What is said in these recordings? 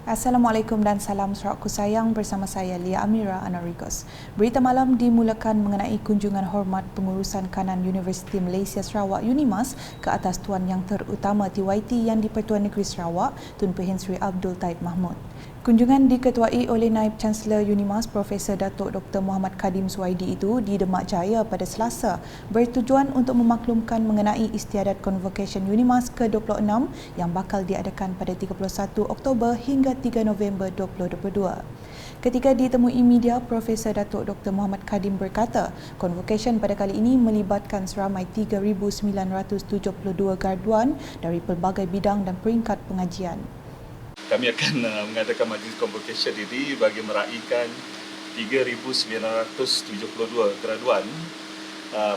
Assalamualaikum dan salam Sarawakku sayang, bersama saya Lia Amira Anarikos. Berita malam dimulakan mengenai kunjungan hormat Pengurusan Kanan Universiti Malaysia Sarawak UNIMAS ke atas Tuan Yang Terutama TYT Yang di-Pertuan Negeri Sarawak, Tun Pehin Sri Abdul Taib Mahmud. Kunjungan diketuai oleh Naib Chancellor UNIMAS Profesor Datuk Dr. Muhammad Kadim Suwaidi itu di Demak Jaya pada Selasa bertujuan untuk memaklumkan mengenai istiadat Convocation UNIMAS ke-26 yang bakal diadakan pada 31 Oktober hingga 3 November 2022. Ketika ditemui media, Profesor Datuk Dr. Muhammad Kadim berkata, Convocation pada kali ini melibatkan seramai 3,972 graduan dari pelbagai bidang dan peringkat pengajian. Kami akan mengadakan majlis convocation ini bagi meraihkan 3,972 graduan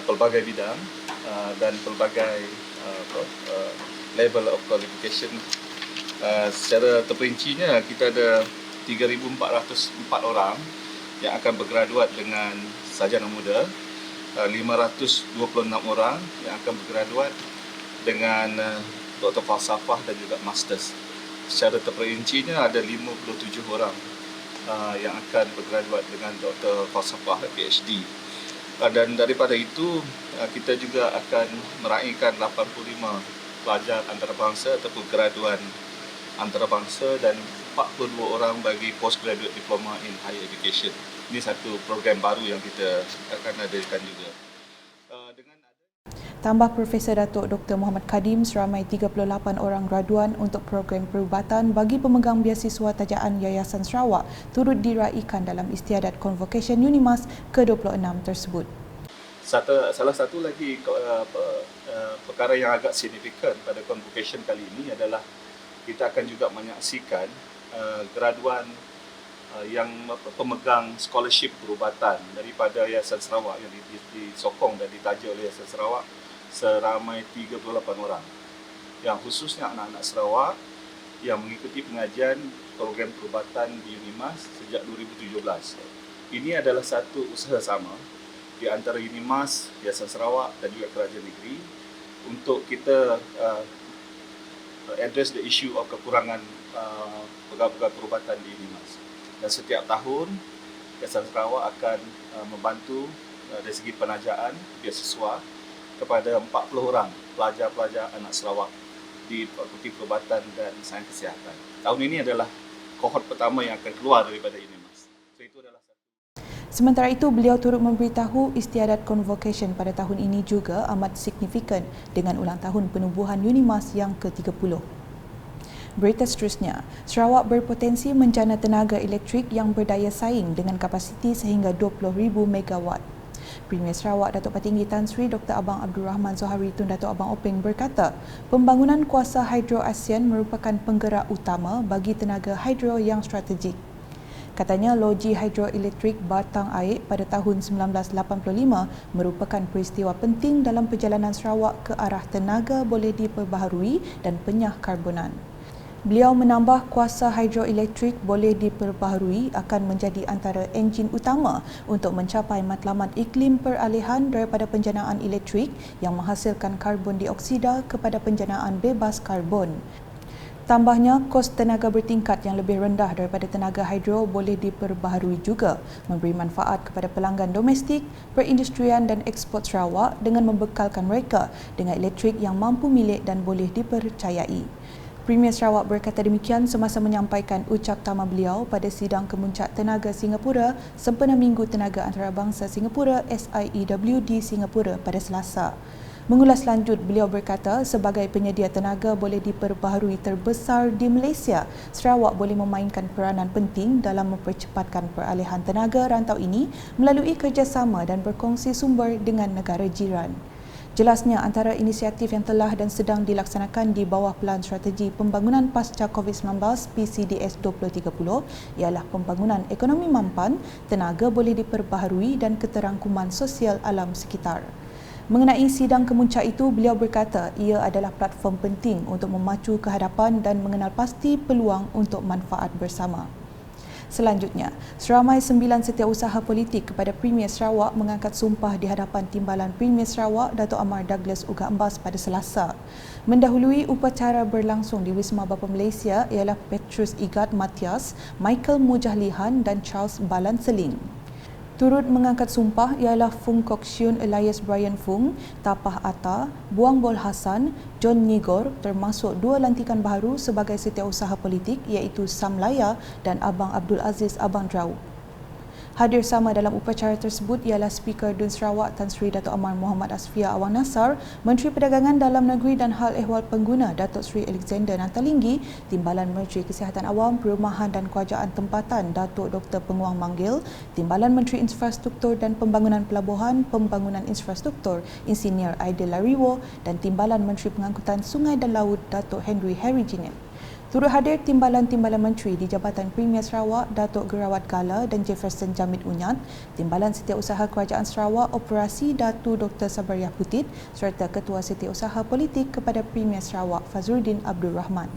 pelbagai bidang dan pelbagai level of qualification. Secara terperincinya, kita ada 3,404 orang yang akan bergraduat dengan sarjana muda, 526 orang yang akan bergraduat dengan Doktor Falsafah dan juga Masters. Secara terperincinya ada 57 orang yang akan bergraduat dengan Doktor Falsafah PhD. Dan daripada itu, kita juga akan meraihkan 85 pelajar antarabangsa ataupun graduan antarabangsa dan 42 orang bagi postgraduate diploma in higher education. Ini satu program baru yang kita akan adakan juga. Tambah Profesor Datuk Dr. Muhammad Kadim, seramai 38 orang graduan untuk program perubatan bagi pemegang biasiswa tajaan Yayasan Sarawak turut diraikan dalam istiadat Convocation UNIMAS ke-26 tersebut. Salah satu lagi perkara yang agak signifikan pada Convocation kali ini adalah kita akan juga menyaksikan graduan yang pemegang scholarship perubatan daripada Yayasan Sarawak yang disokong dan ditaja oleh Yayasan Sarawak seramai 38 orang, yang khususnya anak-anak Sarawak yang mengikuti pengajian program perubatan di UNIMAS sejak 2017. Ini adalah satu usaha sama di antara UNIMAS, Yayasan Sarawak dan juga Kerajaan Negeri untuk kita address the issue of kekurangan pegawai perubatan di UNIMAS. Dan setiap tahun, Yayasan Sarawak akan membantu dari segi penajaan beasiswa kepada 40 orang pelajar-pelajar anak Sarawak di Fakulti Perubatan dan Sains Kesihatan. Tahun ini adalah kohort pertama yang akan keluar daripada UNIMAS. So, itu adalah satu. Sementara itu, beliau turut memberitahu istiadat Convocation pada tahun ini juga amat signifikan dengan ulang tahun penubuhan UNIMAS yang ke-30. Berita seterusnya, Sarawak berpotensi menjana tenaga elektrik yang berdaya saing dengan kapasiti sehingga 20,000 megawatt. Premier Sarawak Datuk Patinggi Tan Sri Dr. Abang Abdul Rahman Zohari Tun Datuk Abang Openg berkata, pembangunan kuasa hidro ASEAN merupakan penggerak utama bagi tenaga hidro yang strategik. Katanya, loji hidroelektrik batang air pada tahun 1985 merupakan peristiwa penting dalam perjalanan Sarawak ke arah tenaga boleh diperbaharui dan penyah karbonan. Beliau menambah kuasa hidroelektrik boleh diperbaharui akan menjadi antara enjin utama untuk mencapai matlamat iklim peralihan daripada penjanaan elektrik yang menghasilkan karbon dioksida kepada penjanaan bebas karbon. Tambahnya, kos tenaga bertingkat yang lebih rendah daripada tenaga hidro boleh diperbaharui juga memberi manfaat kepada pelanggan domestik, perindustrian dan ekspor Sarawak dengan membekalkan mereka dengan elektrik yang mampu milik dan boleh dipercayai. Premier Sarawak berkata demikian semasa menyampaikan ucap tama beliau pada sidang Kemuncak Tenaga Singapura sempena Minggu Tenaga Antarabangsa Singapura SIEW di Singapura pada Selasa. Mengulas lanjut, beliau berkata sebagai penyedia tenaga boleh diperbaharui terbesar di Malaysia, Sarawak boleh memainkan peranan penting dalam mempercepatkan peralihan tenaga rantau ini melalui kerjasama dan berkongsi sumber dengan negara jiran. Jelasnya, antara inisiatif yang telah dan sedang dilaksanakan di bawah Pelan Strategi Pembangunan Pasca COVID-19 PCDS 2030 ialah pembangunan ekonomi mampan, tenaga boleh diperbaharui dan keterangkuman sosial alam sekitar. Mengenai sidang kemuncak itu, beliau berkata ia adalah platform penting untuk memacu kehadapan dan mengenal pasti peluang untuk manfaat bersama. Selanjutnya, seramai 9 setiausaha politik kepada Premier Sarawak mengangkat sumpah di hadapan Timbalan Premier Sarawak Dato' Amar Douglas Uga Embas pada Selasa. Mendahului upacara berlangsung di Wisma Bapa Malaysia ialah Petrus Igat Matias, Michael Mujahlihan dan Charles Balanseling. Turut mengangkat sumpah ialah Fung Kok Siun Elias Brian Fung, Tapah Atta, Buang Bol Hassan, John Nigor termasuk 2 lantikan baru sebagai setiausaha politik iaitu Sam Laya dan Abang Abdul Aziz Abang Drau. Hadir sama dalam upacara tersebut ialah Speaker Dun Sarawak Tan Sri Dato' Amar Muhammad Asfia Awang Nasar, Menteri Perdagangan Dalam Negeri dan Hal Ehwal Pengguna Datuk Sri Alexander Natalinggi, Timbalan Menteri Kesihatan Awam, Perumahan dan Kerajaan Tempatan Datuk Dr. Penguang Manggil, Timbalan Menteri Infrastruktur dan Pembangunan Pelabuhan, Pembangunan Infrastruktur Insinyur Aidil Lariwo dan Timbalan Menteri Pengangkutan Sungai dan Laut Datuk Henry Harry Jinet. Turut hadir Timbalan-Timbalan Menteri di Jabatan Premier Sarawak Datuk Gerawat Gala dan Jefferson Jamit Unyat, Timbalan Setiausaha Kerajaan Sarawak Operasi Datu Dr. Sabariah Putit serta Ketua Setiausaha Politik kepada Premier Sarawak Fazruddin Abdul Rahman.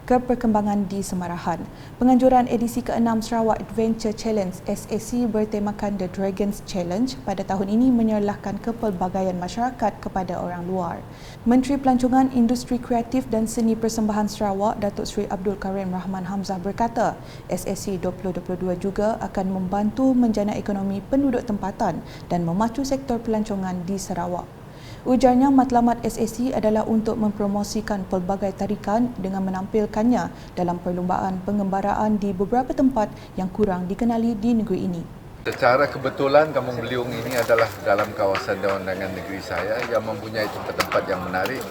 Ke perkembangan di Semarahan. Penganjuran edisi ke-6 Sarawak Adventure Challenge SAC bertemakan The Dragons Challenge pada tahun ini menyerlahkan kepelbagaian masyarakat kepada orang luar. Menteri Pelancongan, Industri Kreatif dan Seni Persembahan Sarawak Datuk Seri Abdul Karim Rahman Hamzah berkata, SAC 2022 juga akan membantu menjana ekonomi penduduk tempatan dan memacu sektor pelancongan di Sarawak. Ujarnya matlamat SAC adalah untuk mempromosikan pelbagai tarikan dengan menampilkannya dalam perlumbaan pengembaraan di beberapa tempat yang kurang dikenali di negeri ini. Secara kebetulan Kampung Beliung ini adalah dalam kawasan Dewan Undangan Negeri saya yang mempunyai tempat-tempat yang menarik.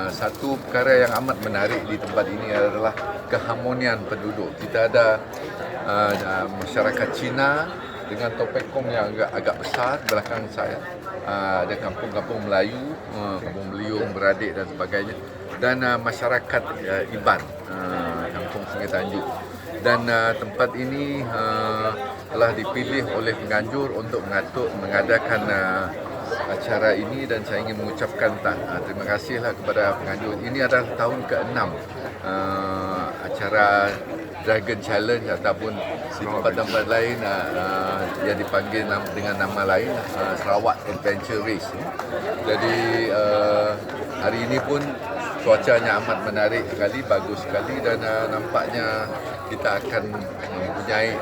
Satu perkara yang amat menarik di tempat ini adalah keharmonian penduduk. Kita ada masyarakat Cina dengan topekong yang agak besar belakang saya. Ada kampung-kampung Melayu, Kampung Beliung, Beradik dan sebagainya. Dan masyarakat Iban, Kampung Sungai Tanjung. Dan tempat ini telah dipilih oleh penganjur untuk mengadakan acara ini dan saya ingin mengucapkan terima kasihlah kepada penganjur. Ini adalah tahun ke-6 acara Dragon Challenge ataupun di tempat-tempat lain yang dipanggil dengan nama lain Sarawak Adventure Race. Jadi hari ini pun cuacanya amat menarik sekali, bagus sekali dan nampaknya kita akan mempunyai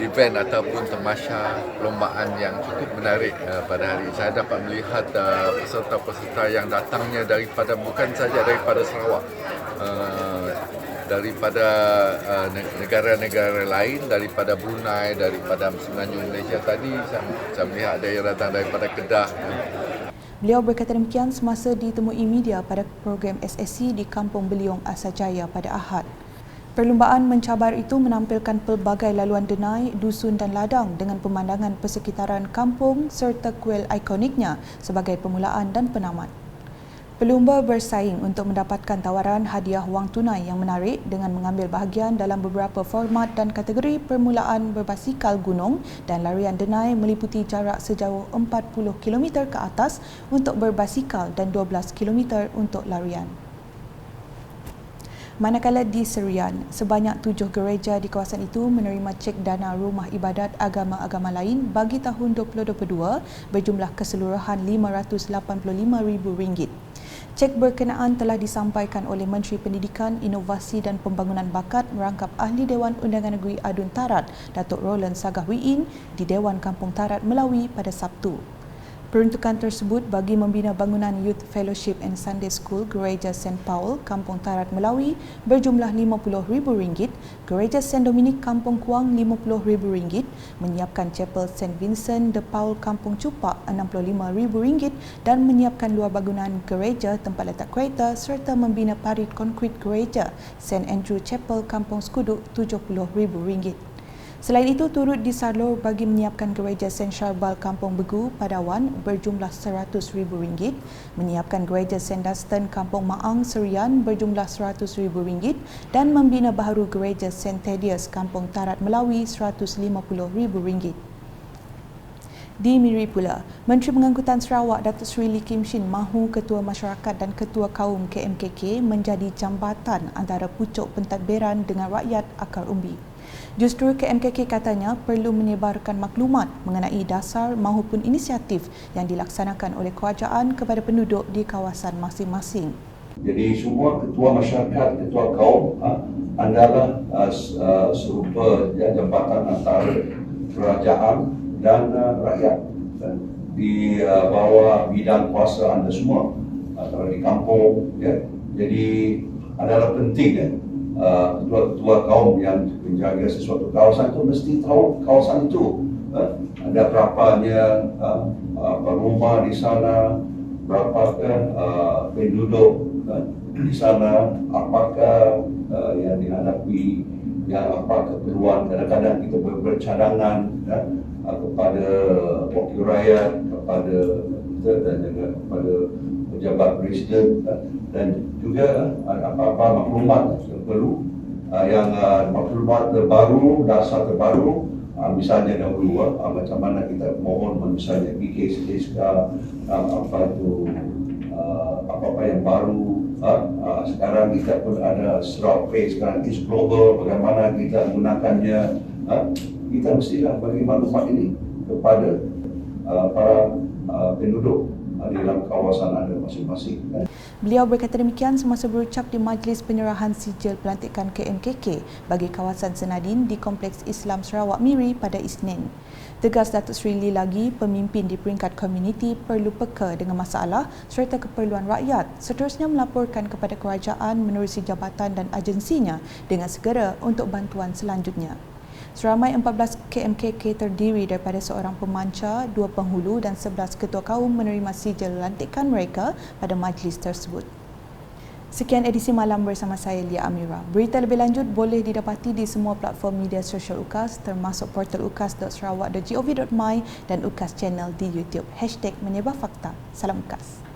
event ataupun tamasya perlombaan yang cukup menarik pada hari ini. Saya dapat melihat peserta-peserta yang datangnya bukan saja daripada Sarawak, daripada negara-negara lain, daripada Brunei, daripada Semenanjung Malaysia. Tadi saya melihat ada yang datang daripada Kedah. Beliau berkata demikian semasa ditemui media pada program SSC di Kampung Beliung Asajaya pada Ahad. Perlumbaan mencabar itu menampilkan pelbagai laluan denai, dusun dan ladang dengan pemandangan persekitaran kampung serta kuil ikoniknya sebagai permulaan dan penamat. Pelumba bersaing untuk mendapatkan tawaran hadiah wang tunai yang menarik dengan mengambil bahagian dalam beberapa format dan kategori permulaan berbasikal gunung dan larian denai meliputi jarak sejauh 40 km ke atas untuk berbasikal dan 12 km untuk larian. Manakala di Serian, sebanyak 7 gereja di kawasan itu menerima cek dana rumah ibadat agama-agama lain bagi tahun 2022 berjumlah keseluruhan RM585,000. Cek berkenaan telah disampaikan oleh Menteri Pendidikan, Inovasi dan Pembangunan Bakat merangkap Ahli Dewan Undangan Negeri Adun Tarat, Datuk Roland Sagahwiin di Dewan Kampung Tarat Melawi pada Sabtu. Peruntukan tersebut bagi membina bangunan Youth Fellowship and Sunday School Gereja St. Paul, Kampung Tarat Melawi berjumlah RM50,000, Gereja St. Dominic Kampung Kuang RM50,000, menyiapkan Chapel St. Vincent de Paul Kampung Cupak RM65,000 dan menyiapkan luar bangunan gereja tempat letak kereta serta membina parit konkrit gereja St. Andrew Chapel Kampung Skuduk RM70,000. Selain itu, turut disalur bagi menyiapkan gereja St. Sharbal Kampung Begu, Padawan berjumlah RM100,000, menyiapkan gereja St. Dunstan Kampung Maang, Serian berjumlah RM100,000 dan membina baharu gereja St. Thaddeus Kampung Tarat Melawi RM150,000. Di Miri pula, Menteri Pengangkutan Sarawak Datuk Seri Lee Kim Shin mahu Ketua Masyarakat dan Ketua Kaum KMKK menjadi jambatan antara pucuk pentadbiran dengan rakyat akar umbi. Justru KMKK katanya perlu menyebarkan maklumat mengenai dasar mahupun inisiatif yang dilaksanakan oleh kerajaan kepada penduduk di kawasan masing-masing. Jadi semua ketua masyarakat, ketua kaum adalah serupa jambatan antara kerajaan dan rakyat di bawah bidang kuasa anda semua, kalau di kampung, ya. Jadi adalah penting ketua-ketua kaum yang menjaga sesuatu kawasan itu mesti tahu kawasan itu ada berapanya rumah di sana, berapakah penduduk di sana, apakah yang dihadapi, yang apa keperluan. Kadang-kadang kita bercadangan kepada wakil rakyat, kepada kita dan juga kepada pejabat presiden, dan juga apa-apa maklumat yang perlu, yang maklumat terbaru, dasar terbaru, misalnya dahulu macam mana kita mohon misalnya BKSK, apa-apa yang baru. Sekarang kita pun ada survey sekarang is global, bagaimana kita menggunakannya. Kita mestilah bagi maklumat ini kepada para penduduk di dalam kawasan anda masing-masing. Beliau berkata demikian semasa berucap di Majlis Penyerahan Sijil Pelantikan KMKK bagi kawasan Senadin di Kompleks Islam Sarawak Miri pada Isnin. Tegas Datuk Seri Lee lagi, pemimpin di peringkat komuniti perlu peka dengan masalah serta keperluan rakyat, seterusnya melaporkan kepada kerajaan menerusi jabatan dan agensinya dengan segera untuk bantuan selanjutnya. Seramai 14 KMKK terdiri daripada seorang pemancar, 2 penghulu dan 11 ketua kaum menerima sijil lantikan mereka pada majlis tersebut. Sekian edisi malam bersama saya Lia Amira. Berita lebih lanjut boleh didapati di semua platform media sosial UKAS termasuk portal ukas.sarawak.gov.my dan UKAS Channel di YouTube. #menyebarfakta. Salam UKAS.